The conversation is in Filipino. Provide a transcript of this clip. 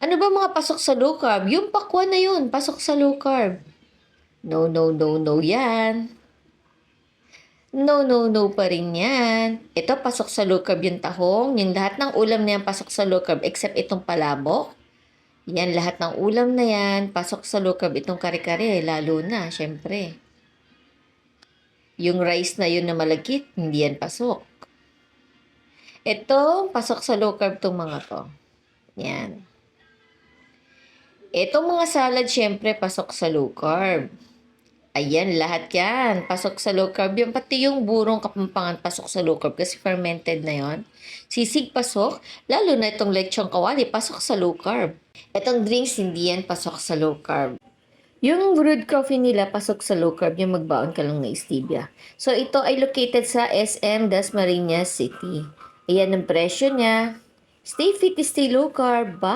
Ano ba mga pasok sa low carb? Yung pakwan na yun, pasok sa low carb. No, no, no, no yan. No, no, no pa rin yan. Ito, pasok sa low carb yung tahong. Yung lahat ng ulam na yan, pasok sa low carb, except itong palabok. Yan, lahat ng ulam na yan, pasok sa low carb. Itong kare-kare, lalo na, syempre. Yung rice na yun na malagkit, hindi yan pasok. Ito, pasok sa low carb tong mga to. Yan. Itong mga salad, syempre, pasok sa low carb. Ayan, lahat yan. Pasok sa low carb. Yung pati yung burong kapampangan pasok sa low carb kasi fermented na yon. Sisig pasok, lalo na itong lechong kawali, pasok sa low carb. Itong drinks, hindi yan pasok sa low carb. Yung brewed coffee nila, pasok sa low carb, yung magbaon ka lang na stevia. So, ito ay located sa SM Dasmariñas City. Ayan ang presyo niya. Stay fit, stay low carb. Bye!